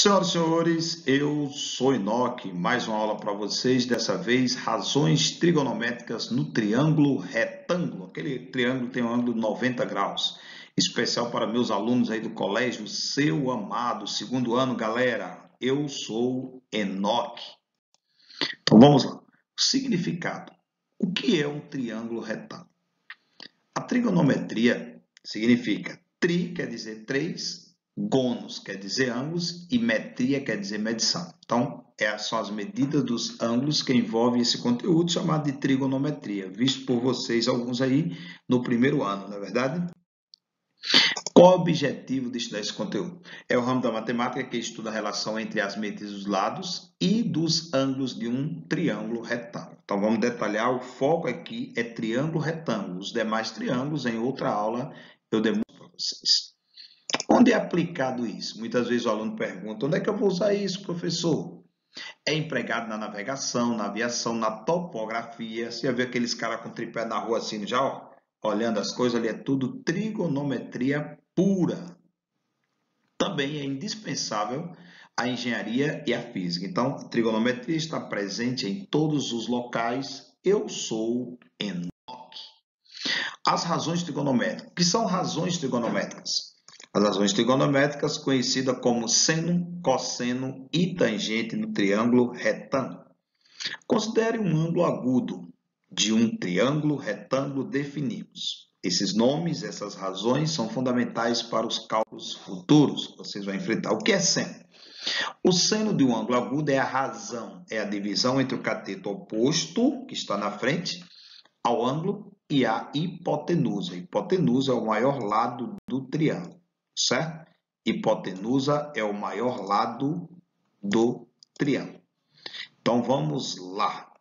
Senhoras e senhores, eu sou Enoque, mais uma aula para vocês, dessa vez razões trigonométricas no triângulo retângulo. Aquele triângulo tem um ângulo de 90 graus, especial para meus alunos aí do colégio Seu Amado, segundo ano, galera. Eu sou Enoque. Então vamos lá. O significado. O que é um triângulo retângulo? A trigonometria significa quer dizer três, gonos quer dizer ângulos e metria quer dizer medição. Então, são as medidas dos ângulos que envolvem esse conteúdo chamado de trigonometria, visto por vocês alguns aí no primeiro ano, não é verdade? Qual é o objetivo de estudar esse conteúdo? É o ramo da matemática que estuda a relação entre as medidas dos lados e dos ângulos de um triângulo retângulo. Então, vamos detalhar, o foco aqui é triângulo retângulo. Os demais triângulos, em outra aula, eu demonstro para vocês. Onde é aplicado isso? Muitas vezes o aluno pergunta, onde é que eu vou usar isso, professor? É empregado na navegação, na aviação, na topografia. Você já viu aqueles caras com tripé na rua assim, já, ó, olhando as coisas ali, é tudo trigonometria pura. Também é indispensável a engenharia e a física. Então, a trigonometria está presente em todos os locais. Eu sou Enoque. As razões trigonométricas. O que são razões trigonométricas? As razões trigonométricas, conhecidas como seno, cosseno e tangente no triângulo retângulo. Considere um ângulo agudo de um triângulo retângulo definimos. Esses nomes, essas razões são fundamentais para os cálculos futuros que vocês vão enfrentar. O que é seno? O seno de um ângulo agudo é a razão, é a divisão entre o cateto oposto, que está na frente, ao ângulo, e a hipotenusa. A hipotenusa é o maior lado do triângulo, certo? Hipotenusa é o maior lado do triângulo. Então, vamos lá.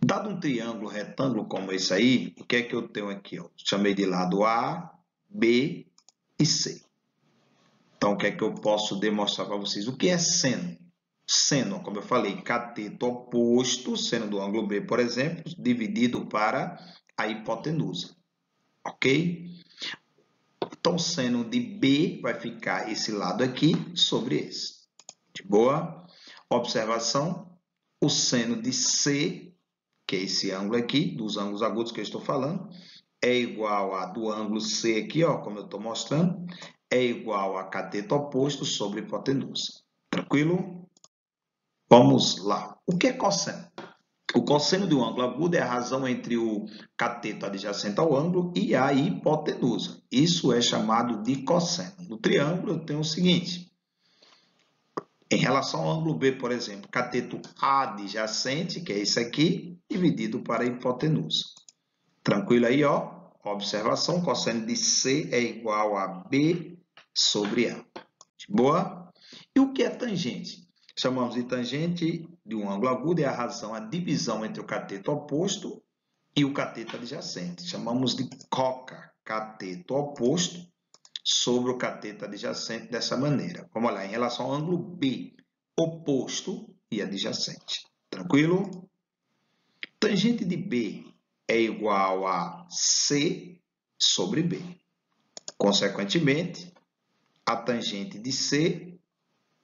Dado um triângulo retângulo como esse aí, o que é que eu tenho aqui? Ó? Chamei de lado A, B e C. Então, o que é que eu posso demonstrar para vocês? O que é seno? Seno, como eu falei, cateto oposto, seno do ângulo B, por exemplo, dividido para a hipotenusa. Ok? Então, seno de B vai ficar esse lado aqui sobre esse. De boa? Observação, o seno de C, que é esse ângulo aqui, dos ângulos agudos que eu estou falando, é igual a do ângulo C aqui, ó, como eu estou mostrando, é igual a cateto oposto sobre hipotenusa. Tranquilo? Vamos lá. O que é cosseno? O cosseno de um ângulo agudo é a razão entre o cateto adjacente ao ângulo e a hipotenusa. Isso é chamado de cosseno. No triângulo eu tenho o seguinte. Em relação ao ângulo B, por exemplo, cateto adjacente, que é esse aqui, dividido para a hipotenusa. Tranquilo aí, ó? Observação, cosseno de C é igual a B sobre A. De boa? E o que é tangente? Chamamos de tangente de um ângulo agudo, é a razão, a divisão entre o cateto oposto e o cateto adjacente. Chamamos de coca, cateto oposto sobre o cateto adjacente dessa maneira. Vamos lá, em relação ao ângulo B, oposto e adjacente. Tranquilo? Tangente de B é igual a C sobre B. Consequentemente, a tangente de C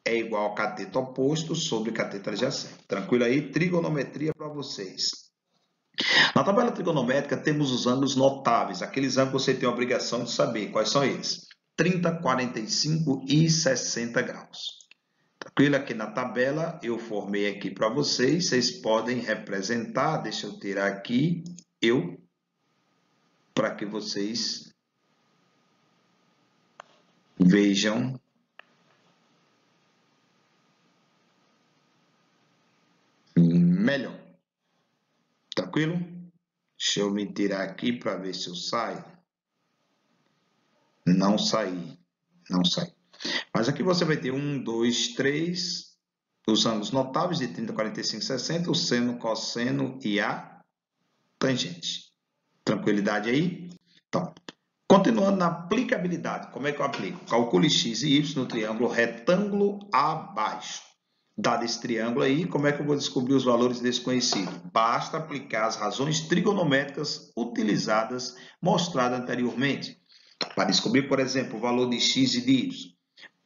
é igual ao cateto oposto sobre cateto adjacente. Tranquilo aí? Trigonometria para vocês. Na tabela trigonométrica temos os ângulos notáveis, aqueles ângulos que você tem a obrigação de saber. Quais são eles? 30, 45 e 60 graus. Tranquilo? Aqui na tabela eu formei aqui para vocês. Vocês podem representar. Deixa eu tirar aqui para que vocês vejam. Melhor. Tranquilo? Deixa eu me tirar aqui para ver se eu saio. Não saí. Não saí. Mas aqui você vai ter 1, 2, 3, os ângulos notáveis de 30, 45, 60, o seno, cosseno e a tangente. Tranquilidade aí? Então, continuando na aplicabilidade, como é que eu aplico? Calcule x e y no triângulo retângulo abaixo. Dado esse triângulo aí, como é que eu vou descobrir os valores desconhecidos? Basta aplicar as razões trigonométricas utilizadas, mostradas anteriormente. Para descobrir, por exemplo, o valor de x e de y.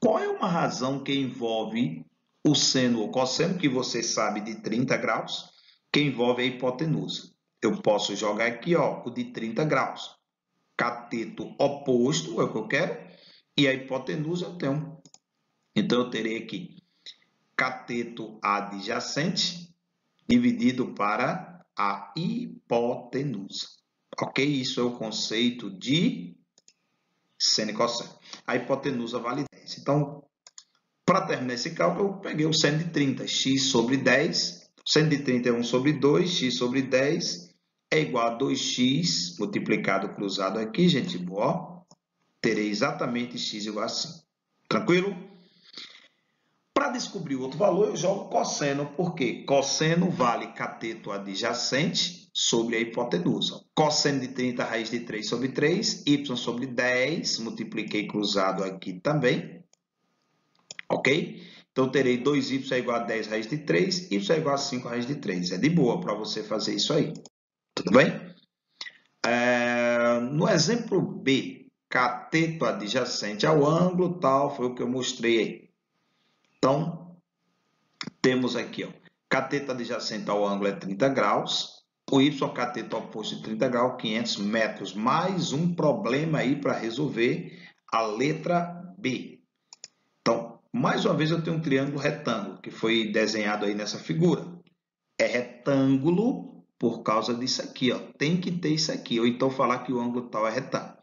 Qual é uma razão que envolve o seno ou cosseno, que você sabe de 30 graus, que envolve a hipotenusa? Eu posso jogar aqui, ó, o de 30 graus. Cateto oposto é o que eu quero, e a hipotenusa eu tenho. Então, eu terei aqui cateto adjacente dividido para a hipotenusa. Ok? Isso é o conceito de seno e cosseno. A hipotenusa vale 10. Então, para terminar esse cálculo, eu peguei o seno de 30, x sobre 10. Seno de 30 é 1 sobre 2, x sobre 10 é igual a 2x multiplicado cruzado aqui, gente boa. Terei exatamente x igual a 5. Tranquilo? Para descobrir outro valor, eu jogo cosseno, porque cosseno vale cateto adjacente sobre a hipotenusa. Cosseno de 30, raiz de 3 sobre 3, y sobre 10, multipliquei cruzado aqui também, ok? Então, terei 2y é igual a 10 raiz de 3, y é igual a 5 raiz de 3. É de boa para você fazer isso aí, tudo bem? No exemplo B, cateto adjacente ao ângulo, tal, foi o que eu mostrei aí. Então, temos aqui, ó, cateto adjacente ao ângulo é 30 graus, o y cateto oposto de 30 graus, 500 metros, mais um problema aí para resolver, a letra B. Então, mais uma vez eu tenho um triângulo retângulo, que foi desenhado aí nessa figura. É retângulo por causa disso aqui, ó. Tem que ter isso aqui, ou então falar que o ângulo tal é retângulo.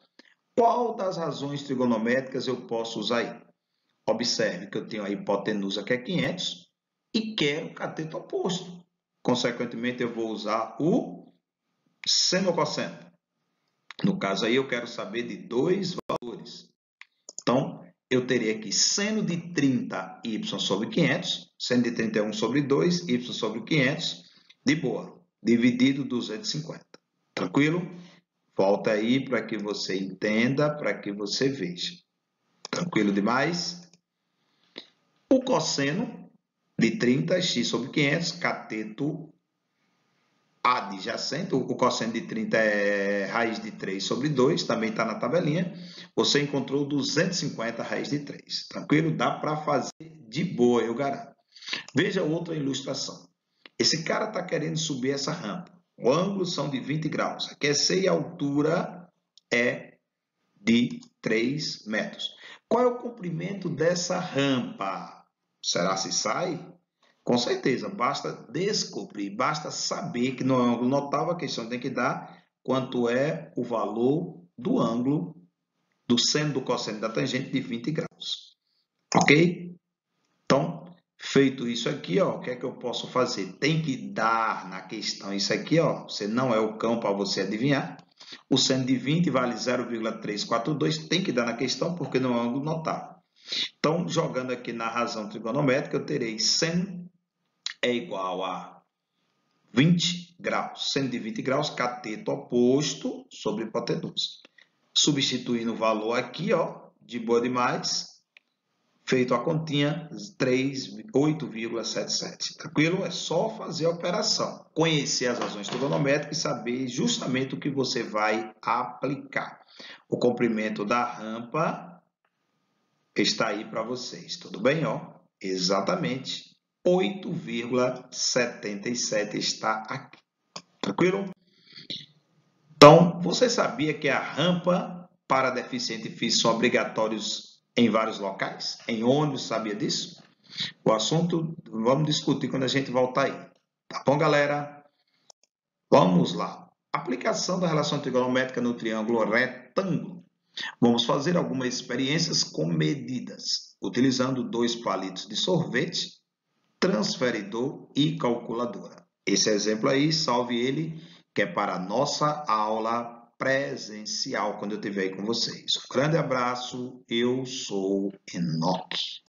Qual das razões trigonométricas eu posso usar aí? Observe que eu tenho a hipotenusa, que é 500, e quero o cateto oposto. Consequentemente, eu vou usar o seno cosseno. No caso aí, eu quero saber de dois valores. Então, eu teria aqui seno de 30, y sobre 500. Seno de 30 é 1 sobre 2, y sobre 500. De boa. Dividido 250. Tranquilo? Volta aí para que você entenda, para que você veja. Tranquilo demais? O cosseno de 30, x sobre 500, cateto adjacente. O cosseno de 30 é raiz de 3 sobre 2, também está na tabelinha. Você encontrou 250 raiz de 3. Tranquilo? Dá para fazer de boa, eu garanto. Veja outra ilustração. Esse cara está querendo subir essa rampa. O ângulo são de 20 graus. Aquecer e a altura é de 3 metros. Qual é o comprimento dessa rampa? Será se sai? Com certeza, basta descobrir, basta saber que no ângulo notável a questão tem que dar quanto é o valor do ângulo do seno do cosseno da tangente de 20 graus. Ok? Então, feito isso aqui, ó, o que é que eu posso fazer? Tem que dar na questão isso aqui, ó, você não é o cão para você adivinhar. O seno de 20 vale 0,342, tem que dar na questão porque não é um ângulo notável. Então, jogando aqui na razão trigonométrica, eu terei seno é igual a 20 graus. Seno de 20 graus, cateto oposto sobre hipotenusa. Substituindo o valor aqui, ó, de boa demais, feito a continha, 8,77. Tranquilo? É só fazer a operação. Conhecer as razões trigonométricas e saber justamente o que você vai aplicar. O comprimento da rampa está aí para vocês. Tudo bem? Ó? Exatamente. 8,77 está aqui. Tranquilo? Então, você sabia que a rampa para deficiente físico são obrigatórios em vários locais? Em ônibus, sabia disso? O assunto vamos discutir quando a gente voltar aí. Tá bom, galera? Vamos lá. Aplicação da relação trigonométrica no triângulo retângulo. Vamos fazer algumas experiências com medidas, utilizando 2 palitos de sorvete, transferidor e calculadora. Esse exemplo aí, salve ele, que é para a nossa aula presencial, quando eu estiver aí com vocês. Um grande abraço, eu sou Enoque.